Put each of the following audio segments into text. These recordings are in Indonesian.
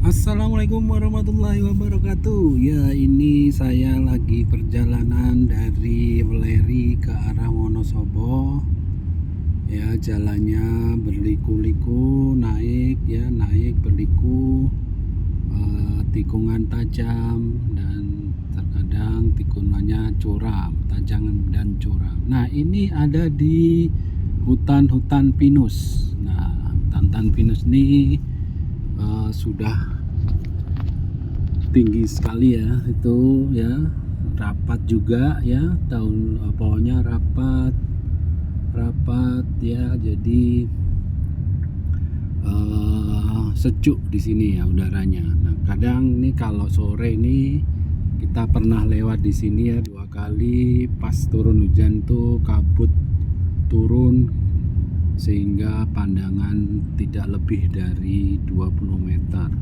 Assalamualaikum warahmatullahi wabarakatuh. Ya, ini saya lagi perjalanan dari Weleri ke arah Wonosobo. Ya, jalannya berliku-liku, naik berliku, tikungan tajam dan terkadang tikungannya curam, tajam dan curam. Nah, ini ada di hutan pinus. Nah, hutan pinus ini sudah tinggi sekali ya, itu ya, rapat juga ya, pohonnya rapat ya, jadi sejuk di sini ya udaranya. Nah, kadang ini kalau sore ini kita pernah lewat di sini ya 2 kali, pas turun hujan tuh kabut turun sehingga pandangan tidak lebih dari 20 meter.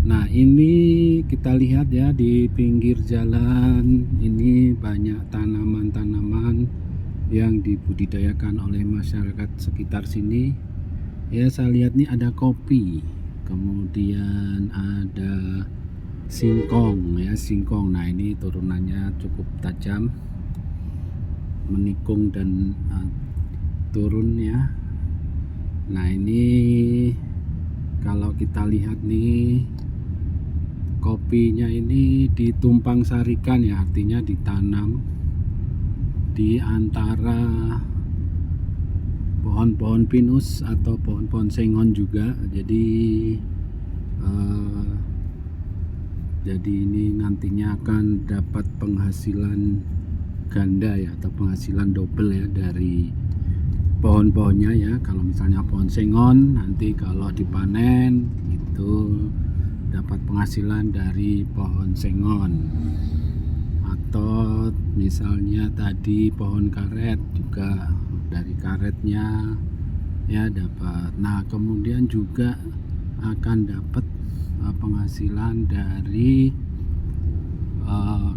Nah, ini kita lihat ya, di pinggir jalan ini banyak tanaman-tanaman yang dibudidayakan oleh masyarakat sekitar sini. Ya, saya lihat nih ada kopi, kemudian ada singkong ya, singkong. Nah, ini turunannya cukup tajam, menikung dan turun ya. Nah, ini kalau kita lihat nih, kopinya ini ditumpang sarikan ya, artinya ditanam di antara pohon-pohon pinus atau pohon-pohon sengon juga. Jadi ini nantinya akan dapat penghasilan ganda ya, atau penghasilan double ya dari pohon-pohonnya ya. Kalau misalnya pohon sengon, nanti kalau dipanen itu dapat penghasilan dari pohon sengon, atau misalnya tadi pohon karet juga dari karetnya ya dapat. Nah, kemudian juga akan dapat penghasilan dari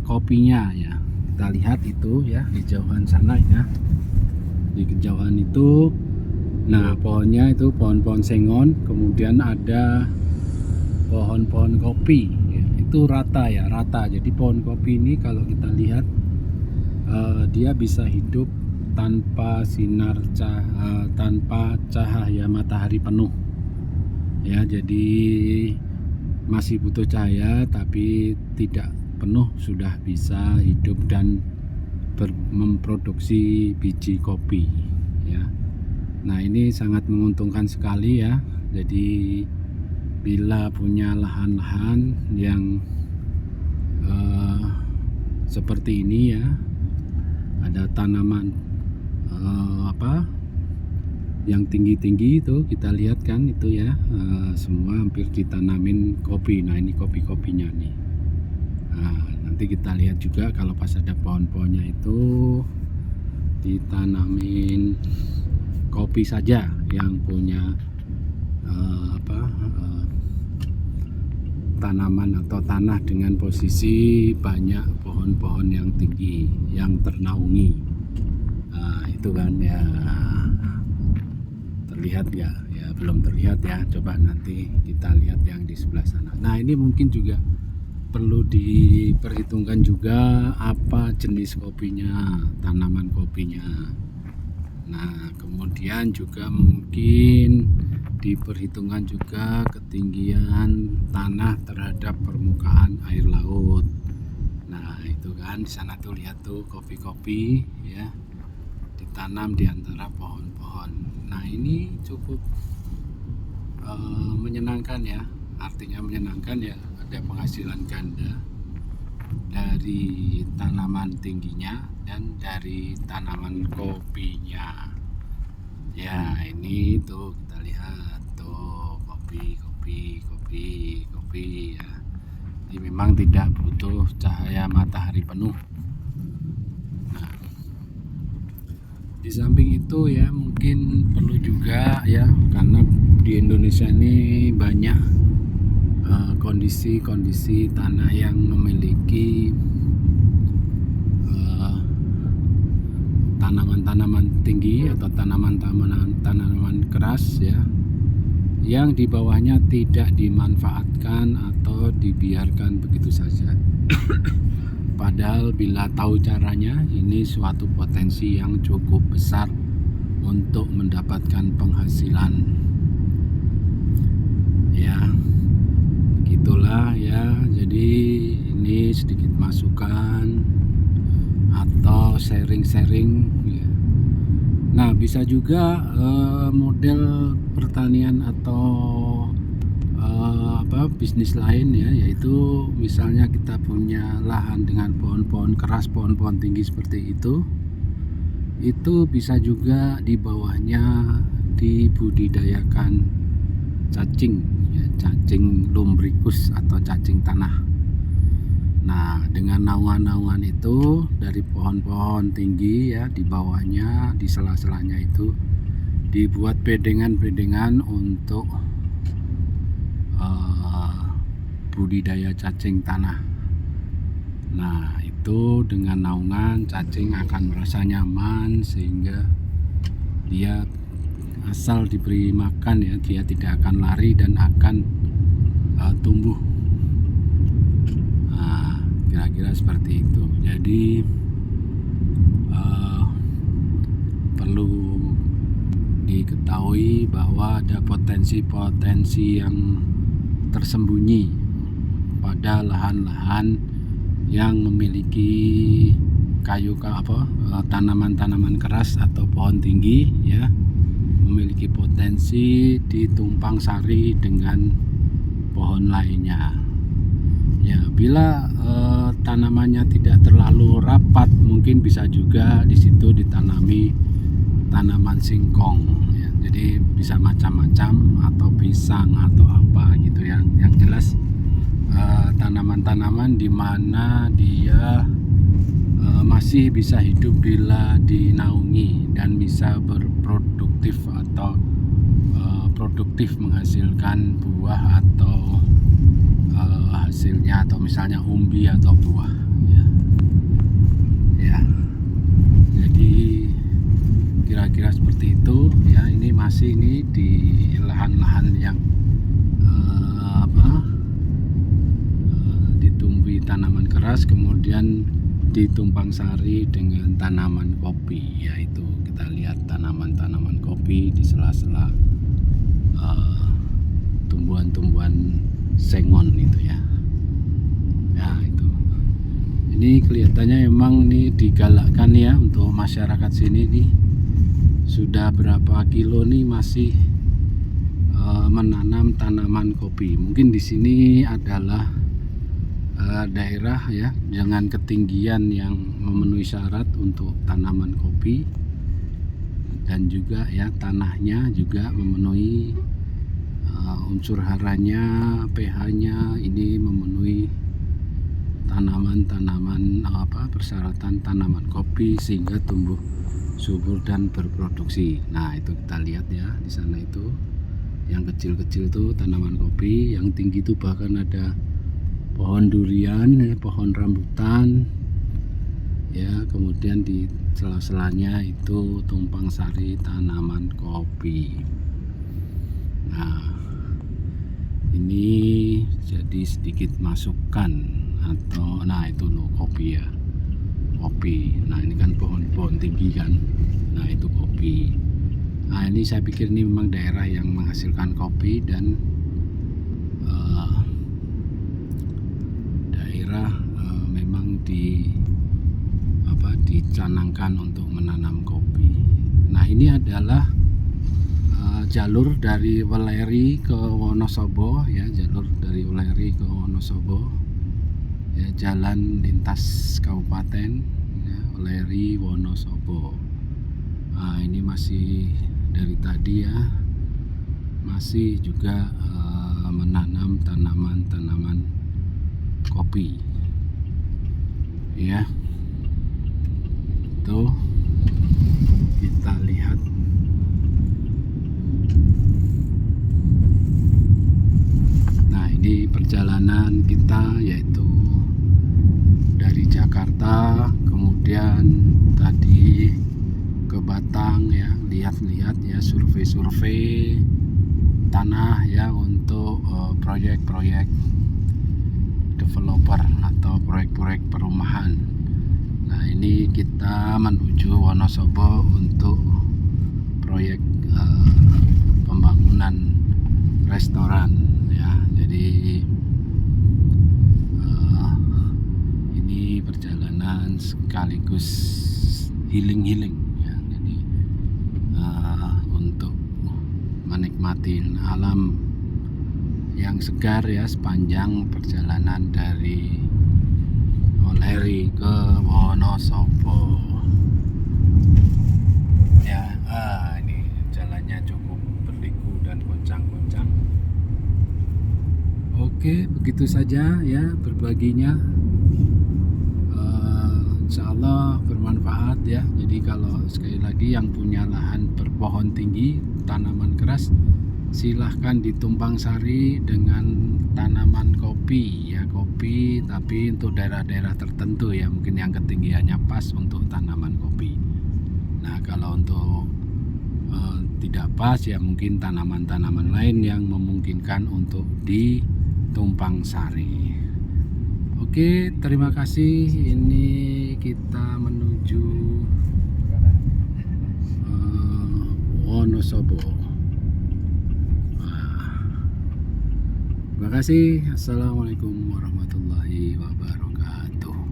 kopinya ya. Kita lihat itu ya di jauhan sana ya, di kejauhan itu. Nah, pohonnya itu pohon-pohon sengon, kemudian ada pohon-pohon kopi ya, itu rata ya, rata. Jadi pohon kopi ini kalau kita lihat dia bisa hidup tanpa tanpa cahaya matahari penuh ya. Jadi masih butuh cahaya tapi tidak penuh sudah bisa hidup dan memproduksi biji kopi ya. Nah, ini sangat menguntungkan sekali ya. Jadi bila punya lahan-lahan yang seperti ini ya, ada tanaman yang tinggi-tinggi itu kita lihat kan itu ya, semua hampir ditanamin kopi. Nah, ini kopi-kopinya nih. Nah, nanti kita lihat juga kalau pas ada pohon-pohonnya itu ditanamin kopi saja yang punya tanaman atau tanah dengan posisi banyak pohon-pohon yang tinggi yang ternaungi. Nah, itu kan ya, terlihat ya, ya belum terlihat ya, coba nanti kita lihat yang di sebelah sana. Nah, ini mungkin juga perlu diperhitungkan juga apa jenis kopinya, tanaman kopinya. Nah, kemudian juga mungkin diperhitungkan juga ketinggian tanah terhadap permukaan air laut. Nah, itu kan di sana tuh lihat tuh kopi-kopi ya, ditanam di antara pohon-pohon. Nah, ini cukup menyenangkan ya, artinya menyenangkan ya, ada penghasilan ganda dari tanaman tingginya dan dari tanaman kopinya ya. Ini tuh kita lihat tuh kopi ya. Jadi memang tidak butuh cahaya matahari penuh. Nah, di samping itu ya mungkin perlu juga ya, karena di Indonesia ini banyak kondisi tanah yang memiliki tanaman-tanaman tinggi atau tanaman keras ya, yang di bawahnya tidak dimanfaatkan atau dibiarkan begitu saja. Padahal bila tahu caranya, ini suatu potensi yang cukup besar untuk mendapatkan penghasilan. Ya, gitulah ya. Jadi ini sedikit masukan atau sharing-sharing ya. Nah, bisa juga model pertanian atau bisnis lain ya, yaitu misalnya kita punya lahan dengan pohon-pohon keras, pohon-pohon tinggi seperti itu bisa juga di bawahnya dibudidayakan cacing ya, cacing lumbricus atau cacing tanah. Nah, dengan naungan-naungan itu dari pohon-pohon tinggi ya, di bawahnya, di sela-selanya itu dibuat bedengan-bedengan untuk budidaya cacing tanah. Nah, itu dengan naungan cacing akan merasa nyaman sehingga dia asal diberi makan ya, dia tidak akan lari dan akan tumbuh. Nah, kira-kira seperti itu. Jadi perlu diketahui bahwa ada potensi-potensi yang tersembunyi pada lahan-lahan yang memiliki tanaman-tanaman keras atau pohon tinggi ya, memiliki potensi ditumpang sari dengan pohon lainnya. Ya, bila tanamannya tidak terlalu rapat, mungkin bisa juga di situ ditanami tanaman singkong ya. Jadi bisa macam-macam atau pisang atau apa gitu ya. Yang jelas tanaman-tanaman di mana dia masih bisa hidup bila dinaungi dan bisa berproduktif atau produktif menghasilkan buah atau hasilnya, atau misalnya umbi atau buah ya. Jadi kira-kira seperti itu ya. Ini masih di lahan-lahan yang ditumbuhi tanaman keras kemudian ditumpang sari dengan tanaman kopi, yaitu kita lihat tanaman-tanaman kopi di sela-sela tumbuhan-tumbuhan sengon itu ya. Ya, itu. Ini kelihatannya memang digalakkan ya untuk masyarakat sini nih. Sudah berapa kilo masih menanam tanaman kopi. Mungkin di sini adalah daerah ya dengan ketinggian yang memenuhi syarat untuk tanaman kopi, dan juga ya tanahnya juga memenuhi unsur haranya, pH-nya ini memenuhi tanaman-tanaman persyaratan tanaman kopi sehingga tumbuh subur dan berproduksi. Nah, itu kita lihat ya di sana itu yang kecil-kecil tuh tanaman kopi, yang tinggi itu bahkan ada pohon durian, pohon rambutan ya. Kemudian di sela-selanya itu tumpang sari tanaman kopi. Nah, ini jadi sedikit masukan atau itu loh kopi ya, kopi. Nah, ini kan pohon-pohon tinggi kan. Nah, itu kopi. Nah, ini saya pikir ini memang daerah yang menghasilkan kopi, dan daerah memang dicanangkan untuk menanam kopi. Nah, ini adalah jalur dari Weleri ke Wonosobo ya, jalur dari Weleri ke Wonosobo ya, jalan lintas kabupaten ya, Weleri Wonosobo. Nah, ini masih dari tadi ya, masih juga menanam tanaman-tanaman kopi ya. Tuh kita lihat. Nah, ini perjalanan kita yaitu dari Jakarta, kemudian tadi ke Batang ya, lihat-lihat ya, survei-survei tanah ya untuk proyek-proyek developer atau proyek-proyek perumahan. Nah, ini kita menuju Wonosobo untuk proyek pembangunan restoran ya. Jadi ini perjalanan sekaligus healing ya. Jadi untuk menikmati alam yang segar ya sepanjang perjalanan dari Oleri ke Wonosobo ya. Ini jalannya cukup berliku dan goncang-goncang. Oke, begitu saja ya berbaginya. Insya Allah bermanfaat ya. Jadi kalau sekali lagi yang punya lahan berpohon tinggi, tanaman keras, silahkan ditumpang sari dengan tanaman kopi ya, kopi tapi untuk daerah-daerah tertentu ya, mungkin yang ketinggiannya pas untuk tanaman kopi. Nah, kalau untuk tidak pas ya mungkin tanaman-tanaman lain yang memungkinkan untuk ditumpang sari. Oke, terima kasih. Ini kita menuju Wonosobo. Terima kasih. Assalamualaikum warahmatullahi wabarakatuh.